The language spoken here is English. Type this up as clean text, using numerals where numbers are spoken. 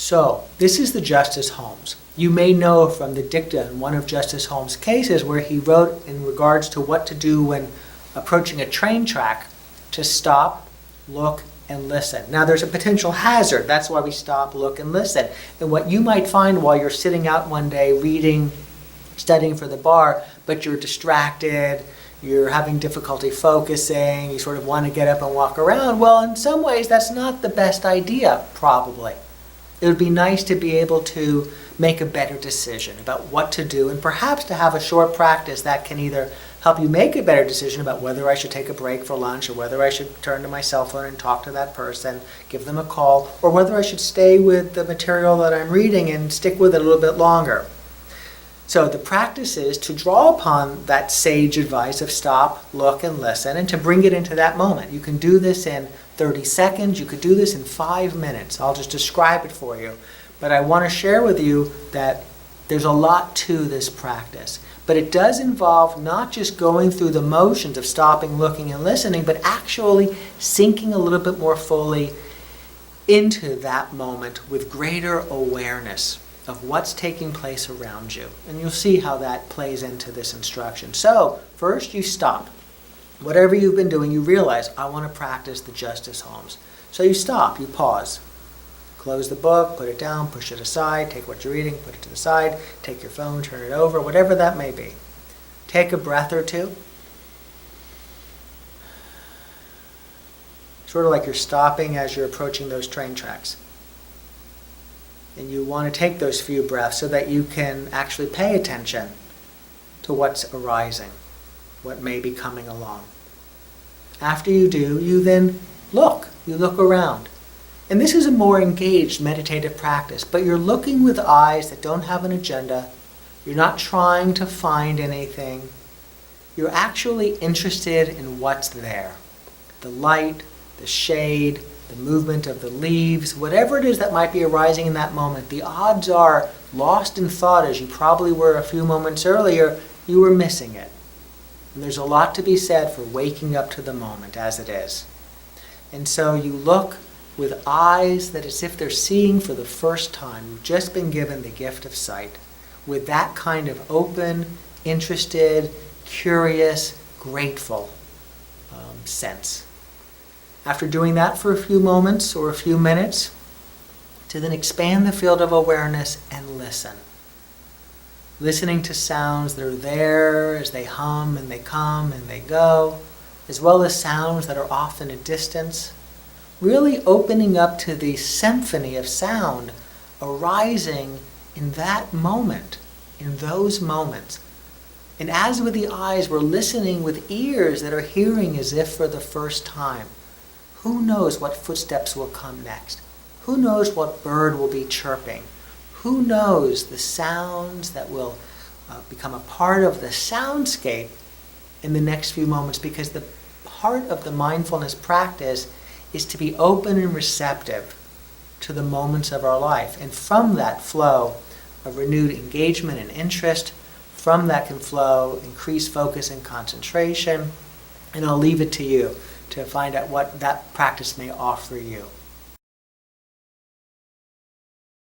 So, this is the Justice Holmes. You may know from the dicta in one of Justice Holmes' cases where he wrote in regards to what to do when approaching a train track to stop, look, and listen. Now, there's a potential hazard. That's why we stop, look, and listen. And what you might find while you're sitting out one day reading, studying for the bar, but you're distracted, you're having difficulty focusing, you sort of want to get up and walk around, well, in some ways, that's not the best idea, probably. It would be nice to be able to make a better decision about what to do, and perhaps to have a short practice that can either help you make a better decision about whether I should take a break for lunch, or whether I should turn to my cell phone and talk to that person, give them a call, or whether I should stay with the material that I'm reading and stick with it a little bit longer. So the practice is to draw upon that sage advice of stop, look, and listen, and to bring it into that moment. You can do this in 30 seconds. You could do this in 5 minutes. I'll just describe it for you. But I want to share with you that there's a lot to this practice. But it does involve not just going through the motions of stopping, looking, and listening, but actually sinking a little bit more fully into that moment with greater awareness of what's taking place around you. And you'll see how that plays into this instruction. So, first you stop. Whatever you've been doing, you realize, I want to practice the Justice Holmes. So you stop, you pause. Close the book, put it down, push it aside, take what you're reading, put it to the side, take your phone, turn it over, whatever that may be. Take a breath or two. Sort of like you're stopping as you're approaching those train tracks. And you want to take those few breaths so that you can actually pay attention to what's arising, what may be coming along. After you do, you then look. You look around. And this is a more engaged meditative practice, but you're looking with eyes that don't have an agenda. You're not trying to find anything. You're actually interested in what's there. The light, the shade, the movement of the leaves, whatever it is that might be arising in that moment. The odds are, lost in thought as you probably were a few moments earlier, you were missing it. And there's a lot to be said for waking up to the moment as it is. And so you look with eyes that as if they're seeing for the first time. You've just been given the gift of sight. With that kind of open, interested, curious, grateful sense. After doing that for a few moments or a few minutes, to then expand the field of awareness and listen. Listening to sounds that are there as they hum and they come and they go, as well as sounds that are off in a distance. Really opening up to the symphony of sound arising in that moment, in those moments. And as with the eyes, we're listening with ears that are hearing as if for the first time. Who knows what footsteps will come next? Who knows what bird will be chirping? Who knows the sounds that will become a part of the soundscape in the next few moments? Because the part of the mindfulness practice is to be open and receptive to the moments of our life. And from that flow of renewed engagement and interest, from that can flow increased focus and concentration. And I'll leave it to you to find out what that practice may offer you.